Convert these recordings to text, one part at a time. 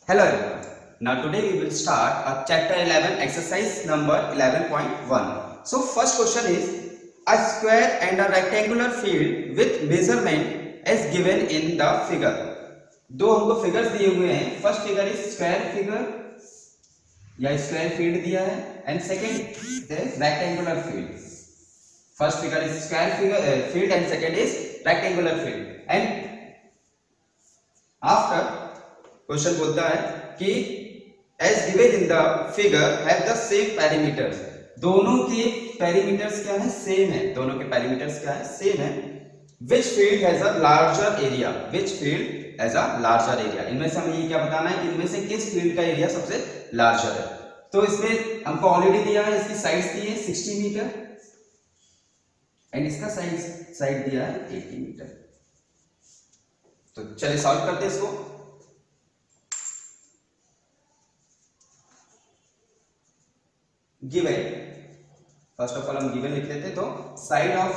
Hello everyone. Now today we will start chapter 11 exercise number 11.1. So first question is a square and a rectangular field with measurement as given in the figure. दो हमको figures दिए हुए हैं. First figure is square figure या square field दिया है and second is rectangular field. First figure is square figure field and second is rectangular field and after question बोलता है कि as given in the figure have the same parameters. दोनों के parameters क्या है? Same है. दोनों के पैरामीटर्स क्या है? सेम है. Which field has a larger area? Which field has a larger area? इनमें से हमें ये क्या बताना है कि इनमें से किस फील्ड का एरिया सबसे लार्जर है. तो इसमें हमको ऑलरेडी दिया है, इसकी साइड दी है 60 मीटर एंड इसका साइड दिया है 80 मीटर. तो चलिए सॉल्व करते हैं इसको. गिवन, फर्स्ट ऑफ ऑल हम गिवन लिख लेते. तो side of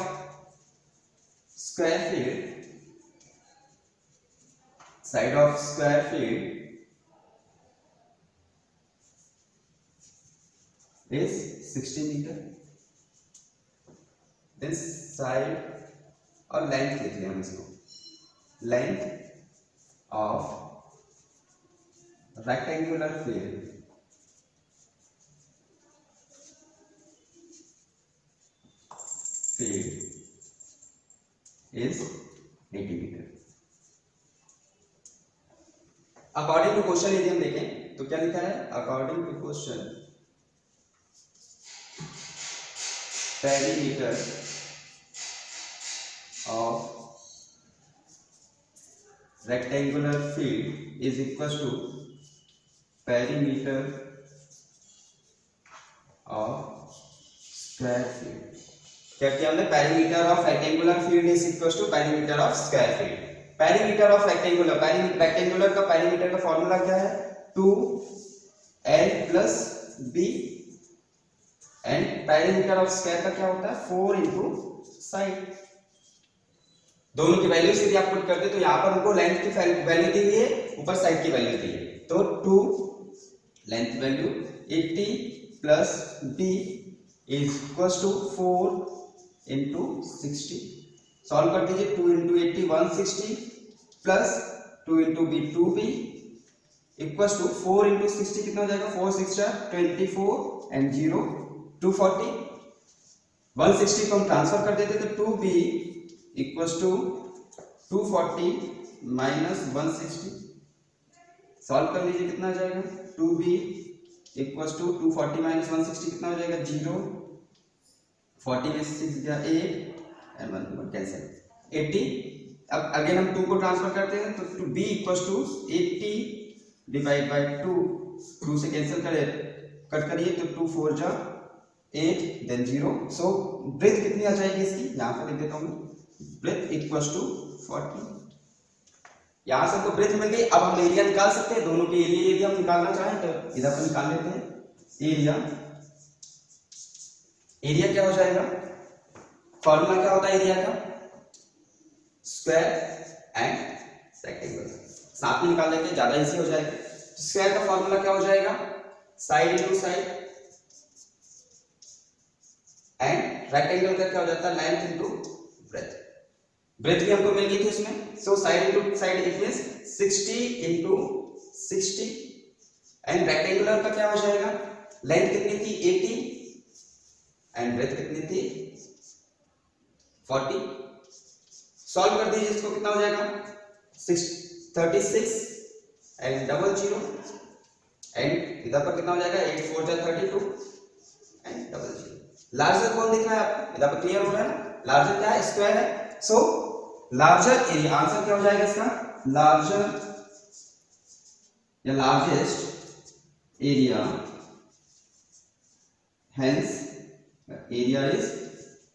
square field is 60 meter. Then side और लेंथ लिख लिया हम इसको. Length of rectangular field is 80 meter. According to question यदि हम देखें तो क्या लिखा है? According to question perimeter of rectangular field is equal to perimeter of square field. क्या किया हमने? perimeter of rectangular field is equal to perimeter of square field. perimeter of rectangular का perimeter का फॉर्मूला क्या है? 2l plus b and parameter of square का क्या होता है? 4 इंटू साइड. दोनों की वैल्यू यदि आप पुट करते तो यहाँ पर हमको लेंथ की वैल्यू दी हुई है, ऊपर साइड की वैल्यू दी है. तो 2 length value 80 plus b is equal to 4 into 60. Solve कर दीजिए. 2 into 80 160 plus 2 into b 2b equal to 4 into 60 कितना हो जाएगा? 4 6 24 एंड 0 240. 160 को हम ट्रांसफर कर देते तो 2b equals to 240 minus 160. Solve कर लीजिए कितना आ जाएगा? 2b इक्वल्स टू 240 माइनस 160 कितना हो जाएगा? 0. 40 में 6 गया 8 एंड 1 कैंसिल 80. अब अगेन हम 2 को ट्रांसफर करते हैं तो b equals to 80 divide by 2 से कैंसिल कट करिए तो 2 4 जा 8 देन 0. सो ब्रेथ कितनी आ जाएगी इसकी? यहां पर लिख देता हूं. Breadth equals to 40. यहां से तो ब्रेथ मिल गई. अब हम एरिया निकाल सकते हैं. दोनों के एरिया यदि हम निकालना चाहें तो इधर पर निकाल लेते हैं. एरिया क्या हो जाएगा? फॉर्मूला क्या होता है एरिया का? Square and rectangle. साथ में निकाल लेते हैं, ज्यादा इजी हो जाएगा. स्क्वायर का फॉर्मूला क्या हो जाएगा? Side into side and rectangle का क्या हो जाता है? Length into breadth. ब्रेथ भी हमको मिल गई थी इसमें. So side into side it means 60 into 60 and rectangular का क्या हो जाएगा? लेंथ कितनी थी? 80 एंड ब्रेथ कितनी थी? 40. सॉल्व कर दीजिए इसको. कितना हो जाएगा? 36 एंड 00 एंड इधर पर कितना हो जाएगा? 8 4 32 एंड 00. लार्जर कौन दिख रहा है आपको? इधर पर क्लियर हो रहा है ना? लार्जर क्या है? स्क्वायर है. सो लार्जर एरिया, आंसर क्या हो जाएगा इसका? लार्जर या largest area, hence area is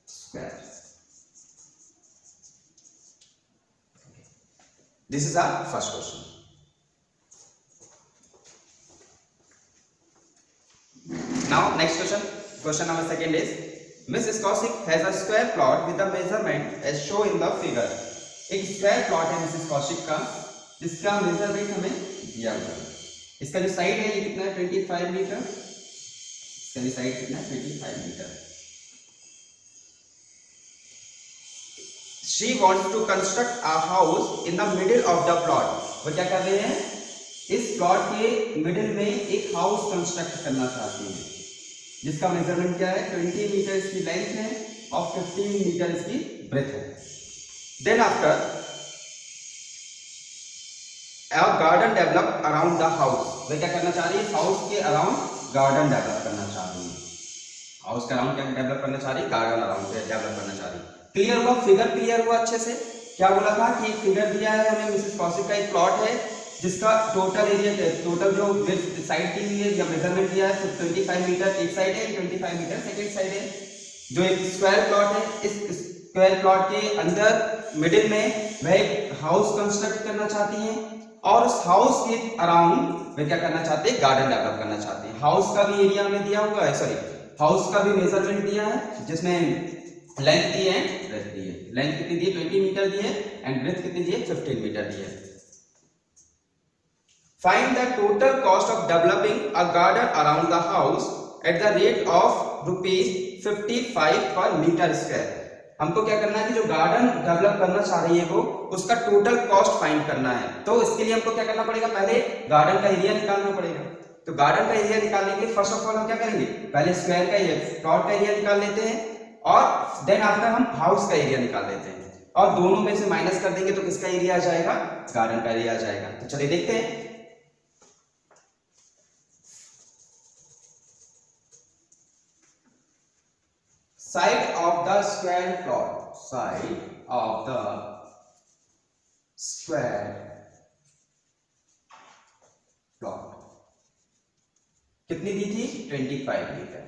square. This is our first question. Now next question. Question number second is Mrs. Kaushik has a square plot with the measurement as shown in the figure. एक square plot है Mrs Kaushik का, जिसका measurement हमें दिया हुआ है. इसका जो साइड है ये कितना है 25 मीटर, इसका जो साइड कितना है 25 metre. She wants to construct a house in the middle of the plot। वो क्या कर रहे हैं, इस प्लॉट के मिडिल में एक हाउस कंस्ट्रक्ट करना चाहती हैं, जिसका मेजरमेंट क्या है 20 मीटर इसकी लेंथ है और 15 मीटर इसकी ब्रेथ है। Then after a garden develop around the house। वे क्या करना चाह रही है, हाउस के अराउंड गार्डन डेवलप करना चाह रही है, हाउस के अराउंड क्या डेवलप करना चाह रही है, गार्डन अराउंड डेवलप करना चाह रही है। क्लियर हुआ, फिगर क्लियर हुआ अच्छे से। क्या बोला था कि एक फिगर दिया है हमें, मिसेस कौशिक का एक प्लॉट है जिसका टोटल एरिया, टोटल जो साइड की हुई है या मेजरमेंट दिया है 25 मीटर एक साइड है, 25 मीटर सेकंड साइड है। जो एक स्क्वायर प्लॉट है, इस स्क्वायर प्लॉट के अंदर मिडिल में वह एक हाउस कंस्ट्रक्ट करना चाहती हैं और उस हाउस के अराउंड वे क्या करना चाहते हैं, गार्डन डेवलप करना चाहते हैं। हाउस का भी एरिया हमें दिया हुआ है, सॉरी हाउस का भी मेजरमेंट दिया है, जिसमें लेंथ दी है, ब्रेथ दी है। लेंथ कितनी दी है 20 मीटर दी है एंड ब्रेथ कितनी दी है 15 मीटर दी है। Find the total cost of developing a garden around the house at the rate of ₹55 पर मीटर स्क्वायर। हमको क्या करना है कि जो गार्डन डेवलप करना चाह रही है वो, उसका टोटल कॉस्ट फाइंड करना है। तो इसके लिए हमको क्या करना पड़ेगा, पहले गार्डन का एरिया निकालना पड़ेगा। तो गार्डन का एरिया निकालने के लिए फर्स्ट ऑफ ऑल हम क्या करेंगे, पहले स्क्वायर का एरिया, प्लॉट का एरिया निकाल लेते हैं और देन आफ्टर हम हाउस का एरिया निकाल लेते हैं और दोनों में से माइनस कर देंगे तो किसका एरिया आ जाएगा, गार्डन का एरिया आ जाएगा। तो चलिए देखते हैं। Side of the square plot, side of the square plot कितनी दी थी 25 मीटर।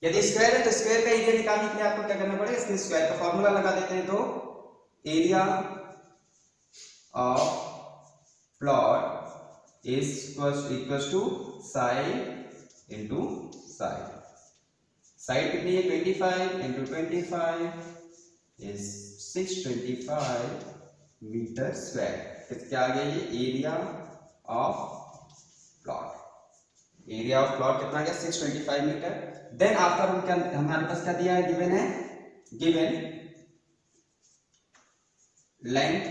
यदि स्क्वायर है तो स्क्वायर का एरिया निकालने के लिए आपको क्या करना पड़ेगा, इसके स्क्वायर का फॉर्मूला लगा देते हैं। तो area of plot is equal to side into side. Side कितनी है 25 इंटू 25 इज 625 मीटर स्क्वायर। क्या आ गया, ये area of plot. Area of plot कितना आ गया 625 मीटर। देन आफ्टर हम क्या, हमारे पास क्या दिया है, गिवन है, given length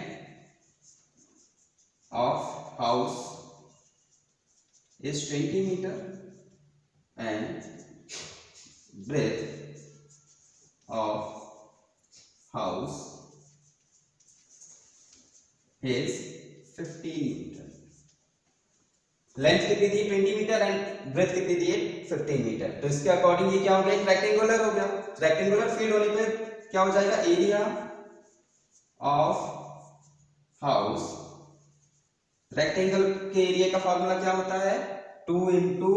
of house is 20 metre and breadth of house is 15 metre. Length कितनी दी 20 मीटर एंड ब्रेथ कितनी दी 15 मीटर। तो इसके अकॉर्डिंग ये क्या हो गया, एक रेक्टेंगुलर हो गया। रेक्टेंगुलर फील्ड होने पे क्या हो जाएगा, एरिया ऑफ हाउस, रेक्टेंगल के एरिया का फॉर्मूला क्या होता है 2 इंटू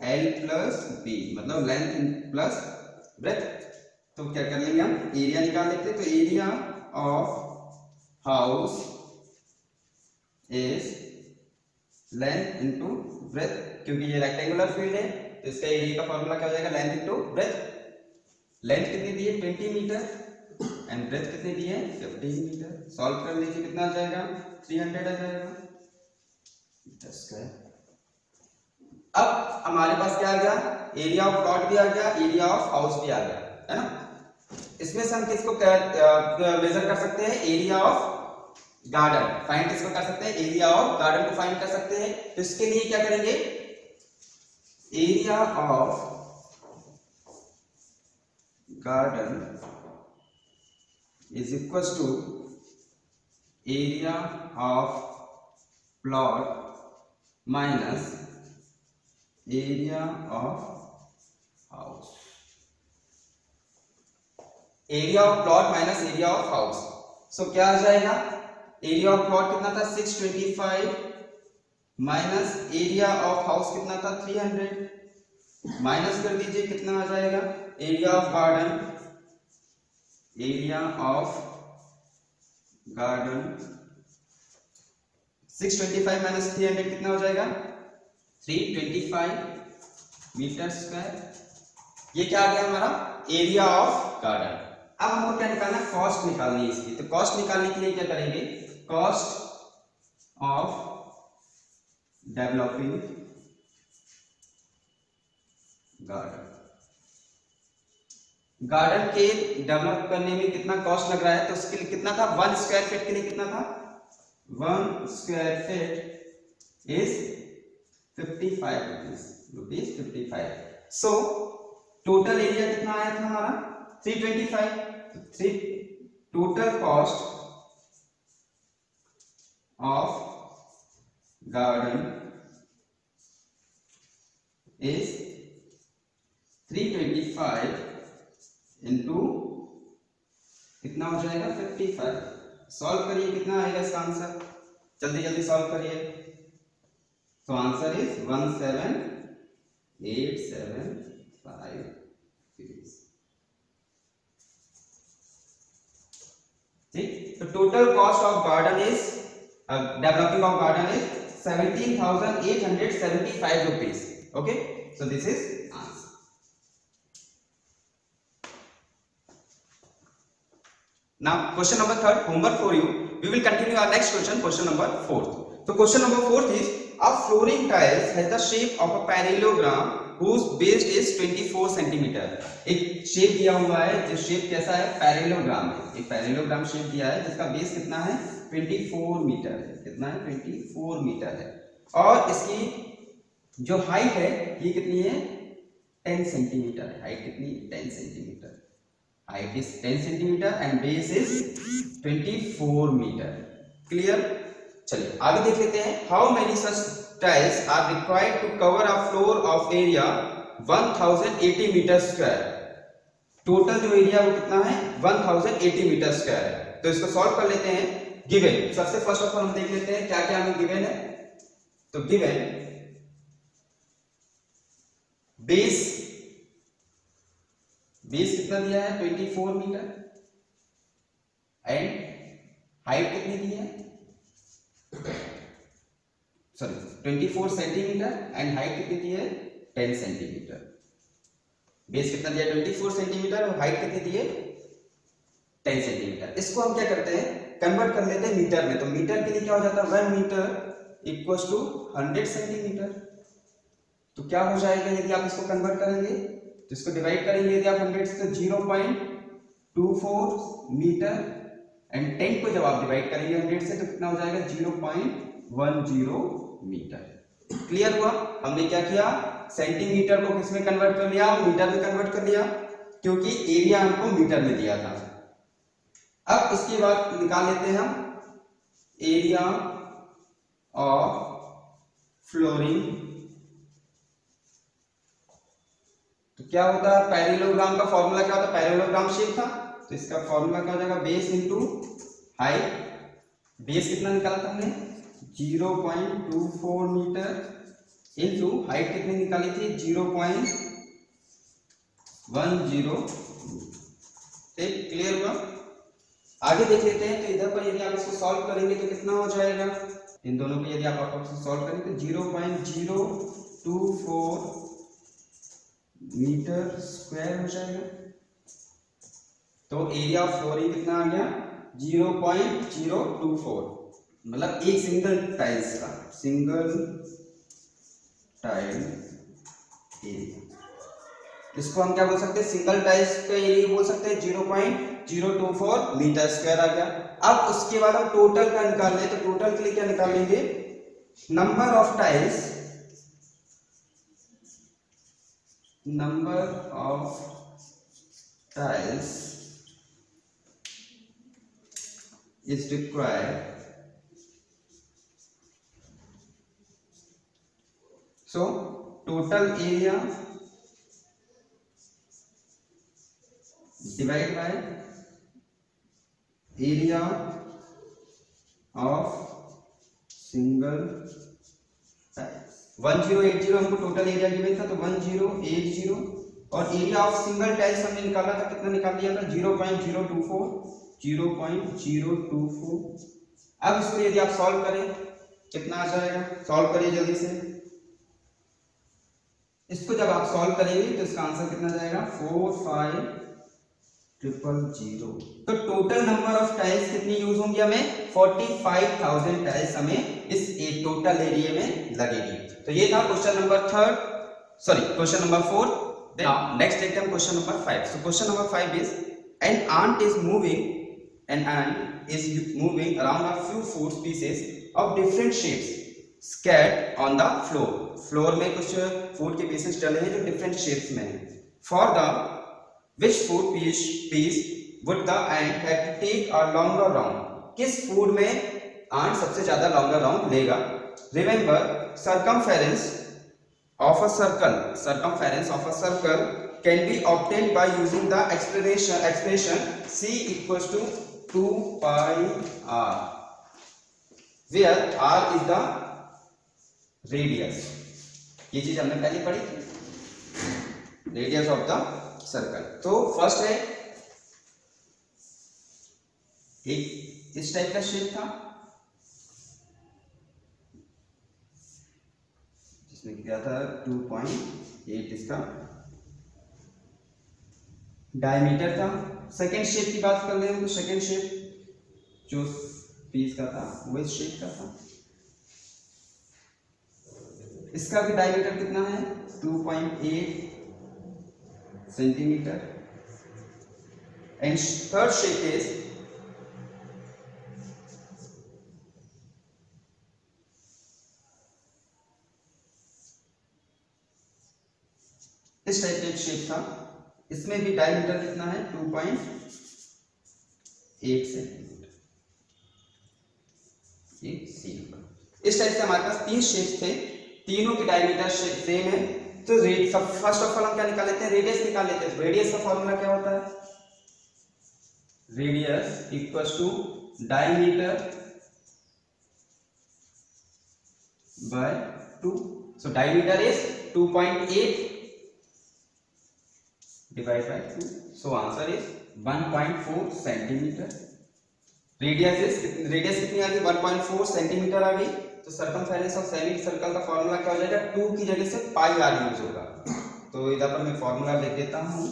L प्लस बी, मतलब लेंथ प्लस ब्रेथ। तो क्या कर लेंगे हम, एरिया निकाल लेते हैं। तो area of house is length into breadth, क्योंकि ये रेक्टेंगुलर फील्ड है तो इसका एरिया का फॉर्मूला क्या हो जाएगा, लेंथ इंटू ब्रेथ। लेंथ कितनी दी है 20 मीटर एंड ब्रेथ कितनी दी है 15 मीटर। सॉल्व कर लीजिए, कितना आ जाएगा 300 आ जाएगा मीटर स्क्वायर। अब हमारे पास क्या आ गया, एरिया ऑफ प्लॉट भी आ गया, एरिया ऑफ हाउस भी आ गया, है ना। इसमें से हम किसको मेजर कर सकते हैं, एरिया ऑफ गार्डन फाइंड किसको कर सकते हैं, एरिया ऑफ गार्डन को फाइंड कर सकते हैं। तो इसके लिए क्या करेंगे, area of garden is equal to area of plot minus area of house. Area of plot minus area of house. So क्या आ जाएगा, एरिया ऑफ प्लॉट कितना था 625 माइनस एरिया ऑफ हाउस कितना था 300, माइनस कर दीजिए कितना आ जाएगा, area of garden, area of garden 625 minus 300 कितना हो जाएगा 325 मीटर स्क्वायर। ये क्या आ गया हमारा एरिया ऑफ गार्डन। अब हमको क्या निकालना है, कॉस्ट निकालनी है इसकी। तो कॉस्ट निकालने के लिए क्या करेंगे, कॉस्ट ऑफ डेवलपिंग गार्डन के डेवलप करने में कितना कॉस्ट लग रहा है, तो उसके लिए कितना था, 1 स्क्वायर फीट के लिए कितना था, 1 square feet is 55 rupees 55। So total area कितना आया था हमारा 325। Total cost of garden is 325 into कितना हो जाएगा 55। सॉल्व करिए कितना आएगा इसका आंसर, जल्दी जल्दी सॉल्व करिए। तो आंसर इज 17875। ठीक, तो total cost of garden is developing of garden is 17,875 rupees. Okay, so this is answer. Now question number 3, homework for you. We will continue our next question number 4. So question number 4 is a flooring tiles has the shape of a parallelogram whose base is 24 centimeter. एक shape दिया हुआ है, जो shape कैसा है, parallelogram है। एक parallelogram shape दिया है जिसका बेस कितना है 24 मीटर है। कितना है 24 मीटर है, और इसकी जो हाइट है ये कितनी है 10 सेंटीमीटर है। हाइट कितनी 10 centimetre, height is 10 centimetre and base is 24 metre. Clear, चलिए आगे देख लेते हैं। How many such tiles are required to cover a floor of area 1080 metre square. Total जो एरिया वो कितना है 1080 मीटर स्क्वायर है। तो इसको सॉल्व कर लेते हैं। गिवन, सबसे फर्स्ट ऑफ ऑल हम देख लेते हैं क्या क्या हमें गिवन है। तो गिवन बेस कितना दिया है 24 मीटर एंड हाइट कितनी दी है, सॉरी 24 सेंटीमीटर एंड हाइट कितनी दी है 10 सेंटीमीटर। बेस कितना दिया 24 सेंटीमीटर और हाइट कितनी दी है 10 सेंटीमीटर। इसको हम क्या करते हैं कन्वर्ट कर लेते हैं मीटर में। तो मीटर के लिए क्या हो जाता है 1 मीटर इक्वल्स टू 100 सेंटीमीटर। तो क्या हो जाएगा यदि आप इसको कन्वर्ट करेंगे, तो इसको डिवाइड करेंगे यदि आप 100 से, तो 0.24 मीटर एंड 10 को जब आप डिवाइड करेंगे 100 से तो कितना हो जाएगा 0.10 मीटर। क्लियर हुआ, हमने क्या किया सेंटीमीटर को किस में कन्वर्ट कर लिया, मीटर में कन्वर्ट कर लिया, क्योंकि एरिया हमको मीटर में दिया था। अब इसके बाद निकाल लेते हैं हम एरिया ऑफ फ्लोरिंग। तो क्या होता है पैरेललोग्राम का फॉर्मूला क्या होता है, पैरेललोग्राम शेप था तो इसका फॉर्मूला क्या हो जाएगा बेस इंटू हाइट। बेस कितना निकाला था हमने 0.24 मीटर इंटू हाइट कितनी निकाली थी 0.10। ठीक, क्लियर हुआ। आगे देख लेते हैं। तो इधर पर यदि आप इसको सॉल्व करेंगे तो कितना हो जाएगा, इन दोनों को यदि आप आपस में सॉल्व करेंगे तो 0.024 मीटर स्क्वायर हो जाएगा। तो एरिया ऑफ फ्लोरिंग कितना आ गया 0.024, मतलब एक सिंगल टाइल्स का, सिंगल टाइल एरिया। इसको हम क्या बोल सकते हैं सिंगल टाइल्स का एरिया बोल सकते हैं 0.024 मीटर स्क्वायर आ गया। अब उसके बाद हम टोटल का निकाल लें। तो टोटल के लिए क्या निकालेंगे number of tiles, number of tiles is required, so total area divided by area of single tiles। 1080 हमको टोटल एरिया गिवन था तो 1080 और एरिया ऑफ सिंगल टाइल्स हमने निकाला था, कितना निकाल लिया था 0.024। अब इसको यदि आप सॉल्व करें कितना आ जाएगा, सॉल्व करिए जल्दी से। इसको जब आप सॉल्व करेंगे तो इसका आंसर कितना जाएगा 45000। तो टोटल नंबर ऑफ टाइल्स कितनी यूज होंगी हमें 45,000 टाइल्स हमें इस टोटल एरिया में लगेगी। तो ये था question number 4। Now next take them question number 5. So question number 5 is an ant is moving around a few food pieces of different shapes scattered on the floor. Floor में कुछ food के pieces डले हैं जो different shapes में हैं. For the which food piece would the ant have to take a longer round? किस food में आंट सबसे ज्यादा लॉन्गर राउंड लेगा? Remember, circumference of a circle can be obtained by using the expression c equals to 2 pi r, where r is the radius. ये चीज हमने पहले पढ़ी थी, रेडियस ऑफ द सर्कल. तो फर्स्ट है एक इस टाइप का शेप था जिसमें क्या था 2.8 इसका डायमीटर था. सेकेंड शेप की बात कर ले तो सेकेंड शेप जो पीस का था वो इस शेप का था. इसका भी डायमीटर कितना है 2.8 centimetre. And third shape is इस टाइप का एक शेप था, इसमें भी डायमीटर कितना है 2.8 सेंटीमीटर. इस टाइप से हमारे पास 3 शेप्स थे, तीनों की डायमीटर सेम है. तो फर्स्ट ऑफ ऑल हम क्या निकाल लेते हैं, रेडियस निकाल लेते हैं. रेडियस का फॉर्मूला क्या होता है, radius equals to diameter by 2. So diameter is 2.8 divided by 2. So answer is 1.4 centimetre. Radius कितनी आ गई 1.4 सेंटीमीटर आ गई. तो सर्कमफेरेंस ऑफ सेमी सर्कल का फॉर्मूला क्या हो जाएगा, 2 की जगह से पाई आर यूज होगा. तो इधर पर मैं फॉर्मूला लिख देता हूं,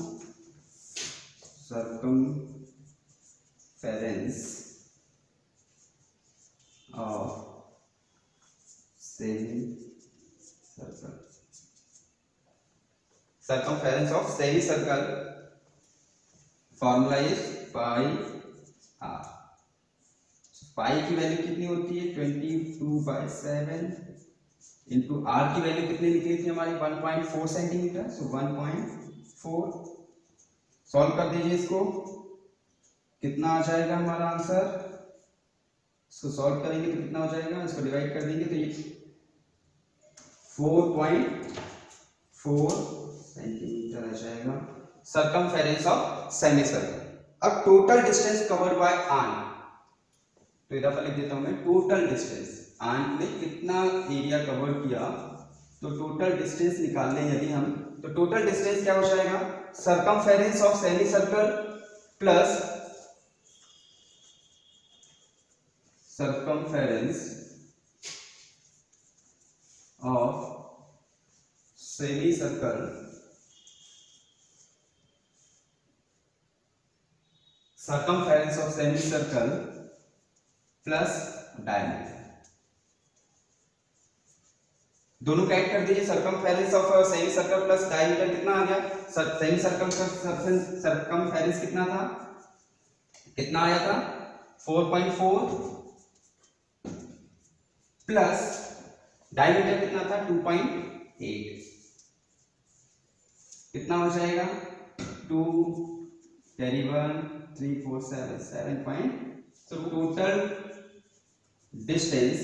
circumference of semi circle. Circumference of semicircle formula is pi r. So pi की वैल्यू कितनी होती है 22/7 इंटू r की वैल्यू कितनी निकली थी हमारी 1.4 सेंटीमीटर. सो 1.4 सॉल्व कर दीजिए इसको, कितना आ जाएगा हमारा आंसर. इसको सॉल्व करेंगे तो कितना हो जाएगा, इसको डिवाइड कर देंगे तो ये 4.4 सेंटीमीटर आ जाएगा. Circumference of semi circle. अब total distance covered by ant, तो इधर पर लिख देता हूं मैं टोटल डिस्टेंस. आंट ने कितना एरिया कवर किया, तो टोटल डिस्टेंस निकाल लें यदि हम, तो टोटल डिस्टेंस क्या हो जाएगा, circumference of semi circle plus circumference of semi circle circumference of semicircle plus diameter. दोनों का ऐड कर दीजिए. Circumference of semicircle plus diameter कितना आ गया, सेमीसर्कल का सर्कमफेरेंस कितना था, कितना आया था 4.4 प्लस डायमीटर कितना था 2.8. कितना हो जाएगा 2 carry 1 3 4 7 7 point. So total distance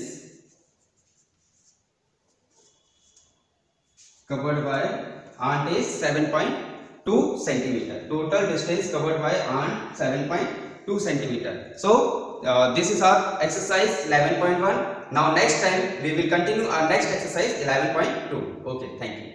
covered by ant is 7.2 centimeter. Total distance covered by ant 7.2 centimeter. So this is our exercise 11.1. Now next time we will continue our next exercise 11.2. Okay, thank you.